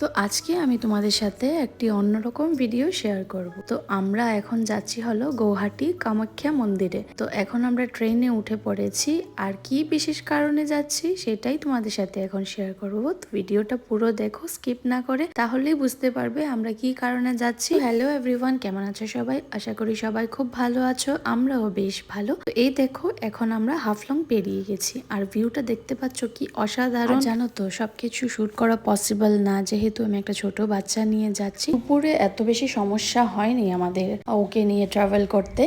তো আজকে আমি তোমাদের সাথে একটি অন্যরকম ভিডিও শেয়ার করব। তো আমরা এখন যাচ্ছি হলো গৌহাটি কামাখ্যা মন্দিরে। তো এখন আমরা ট্রেনে উঠে পড়েছি, আর কি বিশেষ কারণে যাচ্ছি সেটাই তোমাদের সাথে এখন শেয়ার করব। তো ভিডিওটা পুরো দেখো, স্কিপ না করে, তাহলেই বুঝতে পারবে আমরা কি কারণে যাচ্ছি। হ্যালো এভরিওয়ান, কেমন আছো সবাই? আশা করি সবাই খুব ভালো আছো, আমরাও বেশ ভালো। তো এই দেখো, এখন আমরা হাফলং পেরিয়ে গেছি, আর ভিউটা দেখতে পাচ্ছ কি অসাধারণ। জানো তো সবকিছু শুট করা পসিবল না, যেহেতু আমি একটা ছোট বাচ্চা নিয়ে যাচ্ছি। দুপুরে এত বেশি সমস্যা হয়নি আমাদের ওকে নিয়ে ট্রাভেল করতে,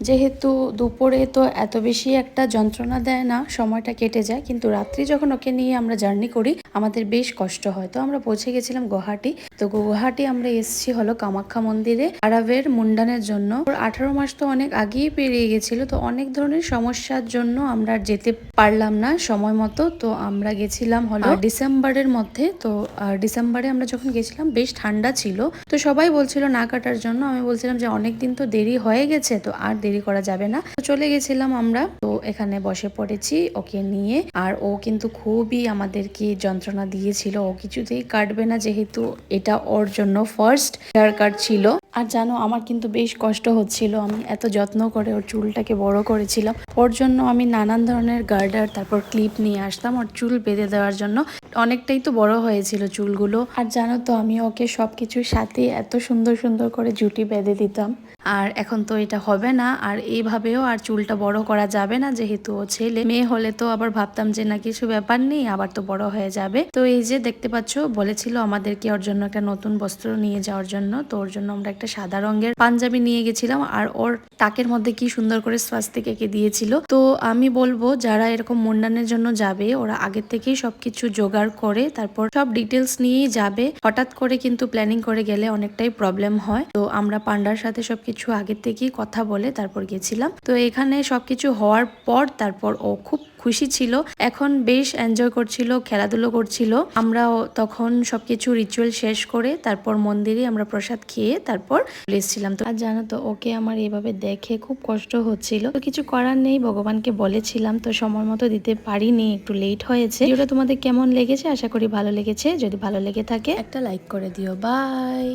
যেহেতু দুপুরে তো এত বেশি একটা যন্ত্রণা দেয় না, সময়টা কেটে যায়। কিন্তু রাত্রি যখন ওকে নিয়ে আমরা জার্নি করি আমাদের বেশ কষ্ট হয়। তো আমরা পৌঁছে গেছিলাম গুয়াহাটি। তো গুয়াহাটি আমরা এসেছি হলো কামাখ্যা মন্দিরে আরাবের মুন্ডানের জন্য। 18 মাস তো অনেক আগেই পেরিয়ে গেছিল, তো অনেক ধরনের সমস্যার জন্য আমরা যেতে পারলাম না সময় মতো। তো আমরা গেছিলাম হলো ডিসেম্বরের মধ্যে। তো ডিসেম্বরে আমরা যখন গেছিলাম বেশ ঠান্ডা ছিল, তো সবাই বলছিল না কাটার জন্য। আমি বলছিলাম যে অনেক দিন তো দেরি হয়ে গেছে, তো আর দেরি করা যাবে না। তো চলে গেছিলাম আমরা। তো এখানে বসে পড়েছি ওকে নিয়ে, আর ও কিন্তু খুবই আমাদেরকে যন্ত্রণা দিয়েছিল। ও কিছুতেই কাটবে না, যেহেতু এটা ওর জন্য ফার্স্ট হেয়ার কাট ছিল। আর জানো, আমার কিন্তু বেশ কষ্ট হচ্ছিল। আমি এত যত্ন করে ওর চুলটাকে বড় করেছিলাম। ওর জন্য আমি নানান ধরনের গার্ডার তারপর ক্লিপ নিয়ে আসতাম ওর চুল বেঁধে দেওয়ার জন্য। অনেকটাই তো বড় হয়েছিল চুলগুলো। আর জানো তো, আমি ওকে সবকিছুর সাথে এত সুন্দর সুন্দর করে জুটি বেঁধে দিতাম। আর এখন তো এটা হবে না, আর এইভাবেও আর চুলটা বড় করা যাবে না, যেহেতু ও ছেলে। মেয়ে হলে তো আবার ভাবতাম যে না, কিছু ব্যাপার নেই, আবার তো বড় হয়ে যাবে। তো এই যে দেখতে পাচ্ছ, বলেছিল আমাদেরকে ওর জন্য একটা নতুন বস্ত্র নিয়ে যাওয়ার জন্য। তো ওর জন্য আমরা একটা সাদা রঙের পাঞ্জাবি নিয়ে গেছিলাম, আর ওর তাকের মধ্যে কি সুন্দর করে স্বাস্তিক এঁকে দিয়েছিল। তো আমি বলবো যারা এরকম মুন্ডানের জন্য যাবে, ওরা আগের থেকেই সবকিছু জোগাড় করে তারপর সব ডিটেলস নিয়েই যাবে। হঠাৎ করে কিন্তু প্ল্যানিং করে গেলে অনেকটাই প্রবলেম হয়। তো আমরা পান্ডার সাথে সবকিছু আগের থেকেই কথা বলে তারপর গেছিলাম। তো এখানে সবকিছু হওয়ার পর তারপর ও খুব খুশি ছিল, এখন বেশ এনজয় করছিল, খেলাধুলো করছিল। আমরাও তখন সবকিছু রিচুয়াল শেষ করে তারপর মন্দিরে আমরা প্রসাদ খেয়ে তারপর এসেছিলাম। তো আর জানো তো, ওকে আমার এভাবে দেখে খুব কষ্ট হচ্ছিল। তো কিছু করার নেই, ভগবানকে বলেছিলাম, তো সময় মতো দিতে পারিনি, একটু লেট হয়েছে। ভিডিওটা তোমাদের কেমন লেগেছে? আশা করি ভালো লেগেছে। যদি ভালো লেগে থাকে একটা লাইক করে দিও। বাই।